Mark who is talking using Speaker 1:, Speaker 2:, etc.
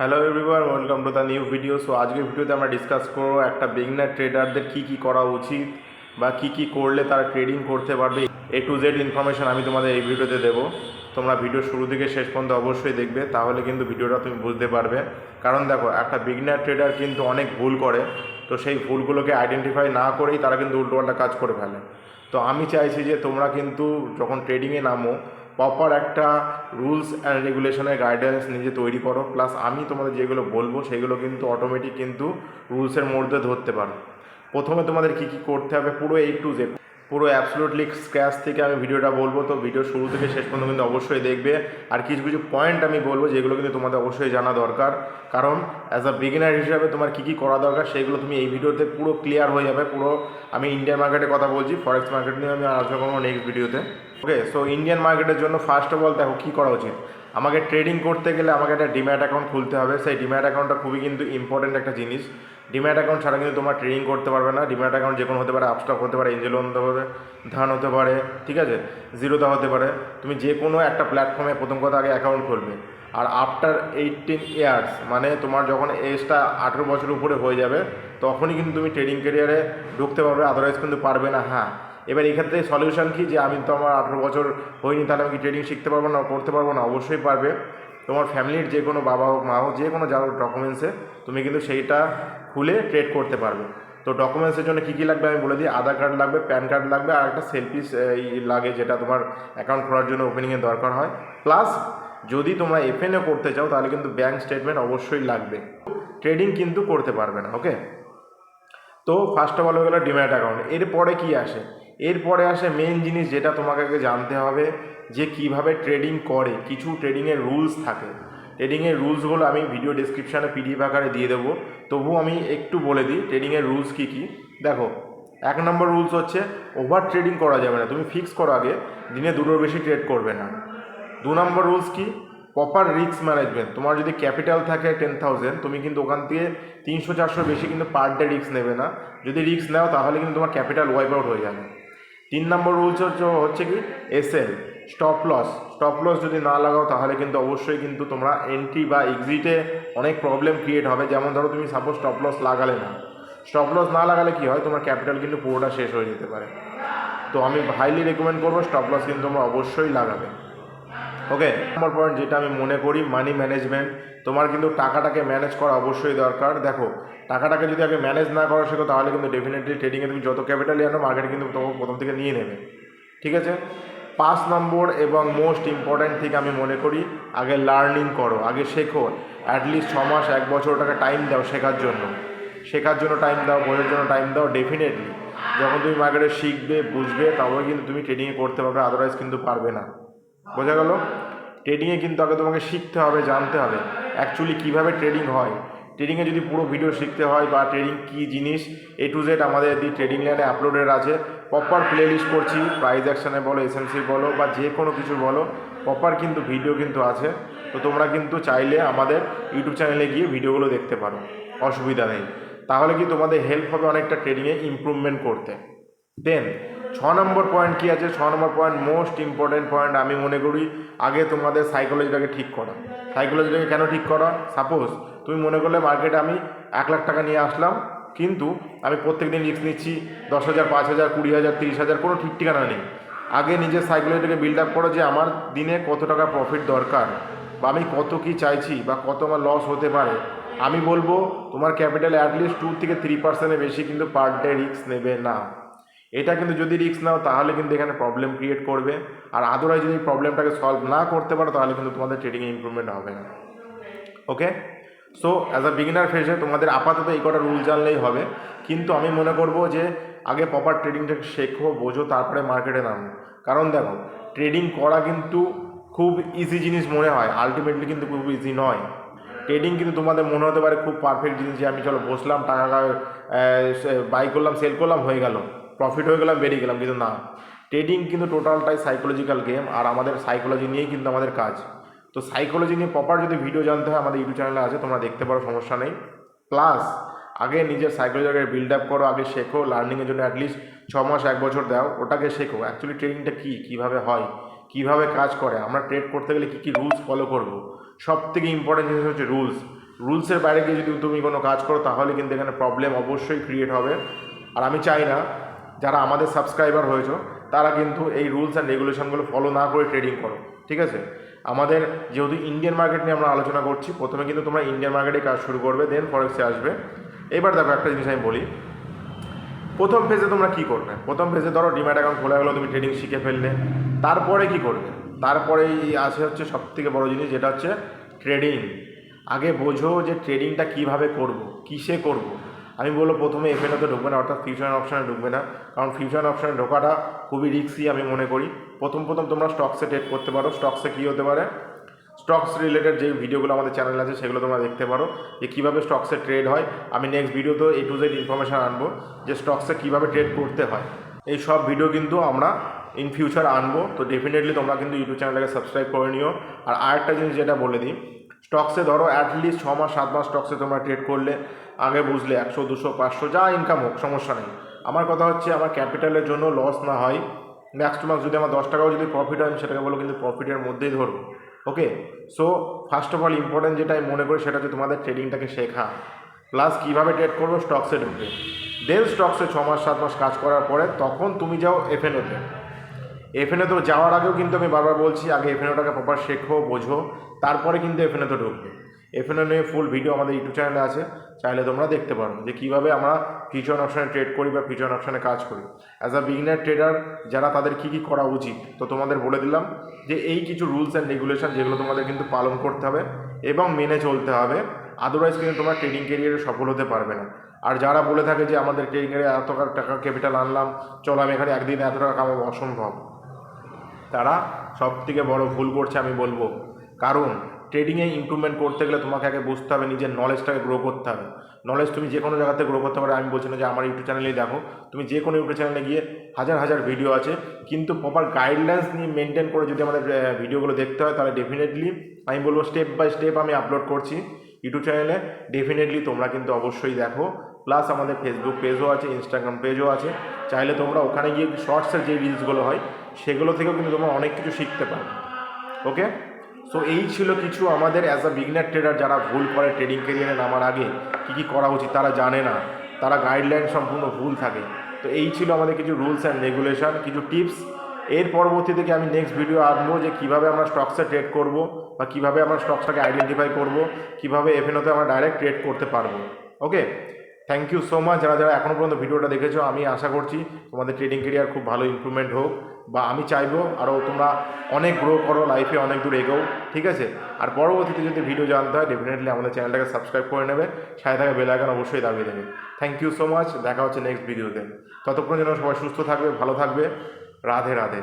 Speaker 1: Hello everyone, welcome to the new video. So আজকের ভিডিওতে আমরা ডিসকাস করবো একটা বিগিনার ট্রেডারদের কী করা উচিত বা কী করলে তারা ট্রেডিং করতে পারবে। A to Z ইনফরমেশন আমি তোমাদের এই ভিডিওতে দেবো। তোমরা ভিডিও শুরু থেকে শেষ পর্যন্ত অবশ্যই দেখবে, তাহলে কিন্তু ভিডিওটা তুমি বুঝতে পারবে। কারণ দেখো, একটা বিগিনার ট্রেডার কিন্তু অনেক ভুল করে, তো সেই ভুলগুলোকে আইডেন্টিফাই না করেই তারা কিন্তু উল্টোপাল্টা কাজ করে ফেলে। তো আমি চাইছি যে তোমরা কিন্তু যখন ট্রেডিংয়ে নামো, প্রপার একটা রুলস অ্যান্ড রেগুলেশনের গাইডেন্স নিজে তৈরি করো, প্লাস আমি তোমাদের যেগুলো বলবো সেগুলো কিন্তু অটোমেটিক কিন্তু রুলসের মধ্যে ধরতে পারো। প্রথমে তোমাদের কী করতে হবে, পুরো A to Z, পুরো অ্যাবসলুটলি স্ক্র্যাচ থেকে আমি ভিডিওটা বলবো। তো ভিডিও শুরু থেকে শেষ পর্যন্ত কিন্তু অবশ্যই দেখবে। আর কিছু কিছু পয়েন্ট আমি বলবো যেগুলো কিন্তু তোমাদের অবশ্যই জানা দরকার, কারণ অ্যাজ আ বিগিনার হিসাবে তোমার কী করা দরকার সেগুলো তুমি এই ভিডিওতে পুরো ক্লিয়ার হয়ে যাবে। পুরো আমি ইন্ডিয়ান মার্কেটের কথা বলছি, ফরেক্স মার্কেট নিয়ে আমি আলোচনা করবো নেক্সট ভিডিওতে। ওকে, সো ইন্ডিয়ান মার্কেটের জন্য ফার্স্ট অফ অল দেখো কী করা উচিত। আমাকে ট্রেডিং করতে গেলে আমাকে একটা ডিম্যাট অ্যাকাউন্ট খুলতে হবে। সেই ডিম্যাট অ্যাকাউন্টটা খুবই কিন্তু ইম্পর্টেন্ট একটা জিনিস। ডিম্যাট অ্যাকাউন্ট ছাড়া কিন্তু তোমার ট্রেডিং করতে পারবে না। ডিম্যাট অ্যাকাউন্ট যে কোনো হতে পারে, আপস্টক হতে পারে, এঞ্জেল হতে পারে, ধান হতে পারে, ঠিক আছে, জিরোদা হতে পারে। তুমি যে কোনো একটা প্ল্যাটফর্মে প্রথম কথা আগে অ্যাকাউন্ট খুলবে। আর আফটার 18 ইয়ার্স, মানে তোমার যখন এজটা 18 বছর উপরে হয়ে যাবে, তখনই কিন্তু তুমি ট্রেডিং ক্যারিয়ারে ঢুকতে পারবে, আদারওয়াইজ কিন্তু পারবে না। হ্যাঁ, এবার এই ক্ষেত্রে সলিউশন কী, যে আমি তো আমার 18 বছর হয়নি, তাহলে আমি কি ট্রেডিং শিখতে পারবো না, করতে পারবো না? অবশ্যই পারবে। তোমার ফ্যামিলির যে কোনো বাবা হোক, মা হোক, যে কোনো যার ডকুমেন্টসে তুমি কিন্তু সেইটা খুলে ট্রেড করতে পারবে। তো ডকুমেন্টসের জন্য কী লাগবে আমি বলে দিই। আধার কার্ড লাগবে, প্যান কার্ড লাগবে, আর একটা সেলফি লাগে, যেটা তোমার অ্যাকাউন্ট খোলার জন্য ওপেনিংয়ে দরকার হয়। প্লাস যদি তোমরা এফএনও করতে চাও তাহলে কিন্তু ব্যাঙ্ক স্টেটমেন্ট অবশ্যই লাগবে। ট্রেডিং কিন্তু করতে পারবে না। ওকে, তো ফার্স্ট অফ অল হয়ে গেলো ডিম্যাট অ্যাকাউন্ট। এরপরে কি আসে? এরপরে আসে মেন জিনিস, যেটা তোমাকে আগে জানতে হবে যে কিভাবে ট্রেডিং করে। কিছু ট্রেডিংয়ের রুলস থাকে। ট্রেডিংয়ের রুলসগুলো আমি ভিডিও ডিসক্রিপশানে PDF আকারে দিয়ে দেবো, তবুও আমি একটু বলে দিই ট্রেডিংয়ের রুলস কী কী। দেখো, 1 নম্বর রুলস হচ্ছে ওভার ট্রেডিং করা যাবে না। তুমি ফিক্স করো আগে দিনে 2টোর বেশি ট্রেড করবে না। 2 নম্বর রুলস কি? Proper risk management. তোমার যদি ক্যাপিটাল থাকে 10,000, তুমি কিন্তু ওখান থেকে 300-400 বেশি কিন্তু পার ডে রিস্ক নেবে না। যদি রিস্ক নাও তাহলে কিন্তু তোমার ক্যাপিটাল ওয়াইপ আউট হয়ে যাবে। 3 নম্বর রুলস হচ্ছে কি, SL, stop loss. Stop loss যদি না লাগাও তাহলে কিন্তু অবশ্যই কিন্তু তোমরা এন্ট্রি বা এক্সিটে অনেক প্রবলেম ক্রিয়েট হবে। যেমন ধরো তুমি সাপোজ স্টপ লস লাগালে না, স্টপ লস না লাগালে কী হয়, তোমার ক্যাপিটাল কিন্তু পুরোটা শেষ হয়ে যেতে পারে। তো আমি হাইলি রেকমেন্ড করবো স্টপ লস কিন্তু তোমরা অবশ্যই লাগাবে। ওকে, নম্বর পয়েন্ট যেটা আমি মনে করি, মানি ম্যানেজমেন্ট। তোমার কিন্তু টাকাটাকে ম্যানেজ করা অবশ্যই দরকার। দেখো, টাকাটাকে যদি আগে ম্যানেজ না করা শেখো তাহলে কিন্তু ডেফিনেটলি ট্রেডিংয়ে তুমি যত ক্যাপিটালই আনো, মার্কেট কিন্তু তোমাকে প্রথম থেকে নিয়ে নেবে। ঠিক আছে, 5 নম্বর এবং মোস্ট ইম্পর্ট্যান্ট থেকে আমি মনে করি, আগে লার্নিং করো, আগে শেখো। অ্যাটলিস্ট 6 মাস 1 বছর টাকা টাইম দাও শেখার জন্য। টাইম দাও, বোঝার জন্য টাইম দাও। ডেফিনেটলি যখন তুমি মার্কেটে শিখবে, বুঝবে, তবে কিন্তু তুমি ট্রেডিংয়ে করতে পারবে, আদারওয়াইজ কিন্তু পারবে না। বোঝা গেল? ট্রেডিংয়ে কিন্তু আগে তোমাকে শিখতে হবে, জানতে হবে অ্যাকচুয়ালি কীভাবে ট্রেডিং হয়। ট্রেডিংয়ে যদি পুরো ভিডিও শিখতে হয় বা ট্রেডিং কী জিনিস A to Z আমাদের দি ট্রেডিং লাইনে আপলোডেড আছে। প্রপার প্লে লিস্ট করছি, প্রাইজ অ্যাকশানে বলো, এসএমসি বলো, বা যে কোনো কিছু বলো, প্রপার কিন্তু ভিডিও কিন্তু আছে। তো তোমরা কিন্তু চাইলে আমাদের ইউটিউব চ্যানেলে গিয়ে ভিডিওগুলো দেখতে পারো, অসুবিধা নেই। তাহলে কি তোমাদের হেল্প হবে অনেকটা ট্রেডিংয়ে ইমপ্রুভমেন্ট করতে। দেন 6 নম্বর পয়েন্ট কী আছে? 6 নম্বর পয়েন্ট মোস্ট ইম্পর্ট্যান্ট পয়েন্ট আমি মনে করি, আগে তোমাদের সাইকোলজিটাকে ঠিক করা। সাইকোলজিটাকে কেন ঠিক করা? সাপোজ তুমি মনে করলে মার্কেটে আমি 1 লাখ টাকা নিয়ে আসলাম, কিন্তু আমি প্রত্যেক দিন রিস্ক নিচ্ছি 10,000, 5,000, 20,000, 30,000, কোনো ঠিক ঠিকানা নেই। আগে নিজের সাইকোলজিটাকে বিল্ড আপ করো যে আমার দিনে কত টাকা প্রফিট দরকার, বা আমি কত কি চাইছি, বা কত আমার লস হতে পারে। আমি বলবো তোমার ক্যাপিটাল অ্যাটলিস্ট 2-3% বেশি কিন্তু পার ডে রিস্ক নেবে না। এটা কিন্তু যদি রিস্ক নাও তাহলে কিন্তু এখানে প্রবলেম ক্রিয়েট করবে। আর আদারওয়াইজ যদি প্রবলেমটাকে সলভ না করতে পারো তাহলে কিন্তু তোমাদের ট্রেডিংয়ে ইমপ্রুভমেন্ট হবে না। ওকে, সো অ্যাজ আ বিগিনার ফেজে তোমাদের আপাতত এই কটা রুল জানলেই হবে। কিন্তু আমি মনে করব যে আগে প্রপার ট্রেডিংটাকে শেখো, বোঝো, তারপরে মার্কেটে নামো। কারণ দেখো, ট্রেডিং করা কিন্তু খুব ইজি জিনিস মনে হয়, আলটিমেটলি কিন্তু খুব ইজি নয়। ট্রেডিং কিন্তু তোমাদের মনে হতে পারে খুব পারফেক্ট জিনিস, যে আমি চলো বসলাম, টাকা বাই করলাম, সেল করলাম, হয়ে গেল, প্রফিট হয়ে গেলাম, বেরিয়ে গেলাম। কিন্তু না, ট্রেডিং কিন্তু টোটালটাই সাইকোলজিক্যাল গেম, আর আমাদের সাইকোলজি নিয়েই কিন্তু আমাদের কাজ। তো সাইকোলজি নিয়ে প্রপার যদি ভিডিও জানতে হয় আমাদের ইউটিউব চ্যানেলে আছে, তোমরা দেখতে পারো, সমস্যা নেই। প্লাস আগে নিজের সাইকোলজিটাকে বিল্ড আপ করো, আগে শেখো। লার্নিংয়ের জন্য অ্যাটলিস্ট 6 মাস 1 বছর দাও, ওটাকে শেখো। অ্যাকচুয়ালি ট্রেডিংটা কী, কীভাবে হয়, কীভাবে কাজ করে, আমরা ট্রেড করতে গেলে কী কী রুলস ফলো করবো। সব থেকে ইম্পর্টেন্ট জিনিস হচ্ছে রুলস। রুলসের বাইরে গিয়ে যদি তুমি কোনো কাজ করো তাহলে কিন্তু এখানে প্রবলেম অবশ্যই ক্রিয়েট হবে। আর আমি চাই না যারা আমাদের সাবস্ক্রাইবার হয়েছো তারা কিন্তু এই রুলস অ্যান্ড রেগুলেশনগুলো ফলো না করে ট্রেডিং করো, ঠিক আছে? আমাদের যেহেতু ইন্ডিয়ান মার্কেট নিয়ে আমরা আলোচনা করছি, প্রথমে কিন্তু তোমরা ইন্ডিয়ান মার্কেটে কাজ শুরু করবে, দেন ফরেক্সে আসবে। এবার দেখো একটা জিনিস আমি বলি, প্রথম ফেজে তোমরা কী করবে? প্রথম ফেজে ধরো ডিম্যাট অ্যাকাউন্ট খোলা গেলো, তুমি ট্রেডিং শিখে ফেললে, তারপরে কি করবে? তারপরেই আসে হচ্ছে সবথেকে বড় জিনিস, যেটা হচ্ছে ট্রেডিং। আগে বোঝো যে ট্রেডিংটা কীভাবে করব, কিসে করব। আমি বলবো প্রথমে এফএনওতে ঢুকবে না, অর্থাৎ ফিউচার অপশানে ঢুকবে না, কারণ ফিউচার অপশানে ঢোকাটা খুবই রিস্কি আমি মনে করি। প্রথম তোমরা স্টকসে ট্রেড করতে পারো। স্টকসে কী হতে পারে, স্টকস রিলেটেড যে ভিডিওগুলো আমাদের চ্যানেলে আছে সেগুলো তোমরা দেখতে পারো, যে কীভাবে স্টকসে ট্রেড হয়। আমি নেক্সট ভিডিওতে A to Z ইনফরমেশান আনবো যে স্টকসে কীভাবে ট্রেড করতে হয়। এই সব ভিডিও কিন্তু আমরা ইন ফিউচার আনবো। তো ডেফিনেটলি তোমরা কিন্তু ইউটিউব চ্যানেলটাকে সাবস্ক্রাইব করে নিও। আর আরেকটা জিনিস যেটা বলে দিই, স্টকসে ধরো অ্যাটলিস্ট 6 মাস 7 মাস স্টকসে তোমরা ট্রেড করলে, আগে বুঝলে 100 200 500 যা ইনকাম হোক সমস্যা নেই। আমার কথা হচ্ছে আমার ক্যাপিটালের জন্য লস না হয়। ম্যাক্স টু ম্যাক্স যদি আমার 10 টাকাও যদি প্রফিট হয়, আমি সেটাকে বলো কিন্তু প্রফিটের মধ্যেই ধরবো। Okay, so first of all important যেটা আমি মনে করি সেটা হচ্ছে তোমাদের ট্রেডিংটাকে শেখা, প্লাস কীভাবে ট্রেড করবো স্টকসে ঢুকে। দেন স্টকসে 6 মাস 7 মাস কাজ করার পরে তখন তুমি যাও এফএনওতে। এফএনওতে যাওয়ার আগেও কিন্তু আমি বারবার বলছি, আগে এফএনওটাকে প্রপার শেখো, বোঝো, তারপরে কিন্তু এফএনওতে ঢুকবে। এফএনও নিয়ে ফুল ভিডিও আমাদের ইউটিউব চ্যানেলে আছে, চাইলে তোমরা দেখতে পারো যে কীভাবে আমরা ফিউচার অপশানে ট্রেড করি বা ফিউচার অপশানে কাজ করি। অ্যাজ আ বিগিনার ট্রেডার যারা, তাদের কী কী করা উচিত, তো তোমাদের বলে দিলাম যে এই কিছু রুলস অ্যান্ড রেগুলেশন যেগুলো তোমাদের কিন্তু পালন করতে হবে এবং মেনে চলতে হবে, আদারওয়াইজ কিন্তু তোমরা ট্রেডিং ক্যারিয়ারে সফল হতে পারবে না। আর যারা বলে থাকে যে আমাদের ট্রেডিং ক্যারিয়ারে এত টাকা ক্যাপিটাল আনলাম, চলো আমি এখানে একদিনে এত টাকা কামাবো, অসম্ভব। তারা সবথেকে বড় ভুল করছে আমি বলবো। কারণ ট্রেডিংয়ে ইমপ্রুভমেন্ট করতে গেলে তোমাকে আগে বুঝতে হবে, নিজের নলেজটাকে গ্রো করতে হবে। নলেজ তুমি যে কোনো জায়গাতে গ্রো করতে পারো। আমি বলছি না যে আমার ইউটিউব চ্যানেলেই দেখো, তুমি যে কোনো ইউটিউব চ্যানেলে গিয়ে হাজার হাজার ভিডিও আছে, কিন্তু প্রপার গাইডলাইন্স নিয়ে মেনটেন করে যদি আমাদের ভিডিওগুলো দেখতে হয়, তাহলে ডেফিনেটলি আমি বলবো স্টেপ বাই স্টেপ আমি আপলোড করছি ইউটিউব চ্যানেলে। ডেফিনেটলি তোমরা কিন্তু অবশ্যই দেখো। প্লাস আমাদের ফেসবুক পেজও আছে, ইনস্টাগ্রাম পেজও আছে, চাইলে তোমরা ওখানে গিয়ে শর্টসের যে রিলসগুলো হয় সেগুলো থেকেও কিন্তু তোমরা অনেক কিছু শিখতে পারো। ওকে, সো এই ছিল কিছু আমাদের অ্যাজ আ বিগিনার ট্রেডার যারা ভুল করে ট্রেডিং ক্যারিয়ারে নামার আগে কী কী করা উচিত তারা জানে না, তারা গাইডলাইন সম্পূর্ণ ভুল থাকে। তো এই ছিল আমাদের কিছু রুলস অ্যান্ড রেগুলেশন, কিছু টিপস। এর পরবর্তী থেকে আমি নেক্সট ভিডিও আনবো যে কীভাবে আমরা স্টকসে ট্রেড করব, বা কীভাবে আমরা স্টকসটাকে আইডেন্টিফাই করব, কীভাবে এফএনওতে আমরা ডাইরেক্ট ট্রেড করতে পারবো। ওকে, থ্যাংক ইউ সো মাচ যারা যারা এখনও পর্যন্ত ভিডিওটা দেখেছো। আমি আশা করছি তোমাদের ট্রেডিং ক্যারিয়ার খুব ভালো ইমপ্রুভমেন্ট হোক, বা আমি চাইবো আরও তোমরা অনেক গ্রো করো, লাইফে অনেক দূর এগোও, ঠিক আছে? আর পরবর্তীতে যদি ভিডিও জানতে হয় ডেফিনেটলি আমাদের চ্যানেলটাকে সাবস্ক্রাইব করে নেবে, সাথে থাকা বেল আইকন অবশ্যই দাবিয়ে দেবে। থ্যাংক ইউ সো মাচ, দেখা হচ্ছে নেক্সট ভিডিওতে। ততক্ষণ যেন সবাই সুস্থ থাকবে, ভালো থাকবে। রাধে রাধে।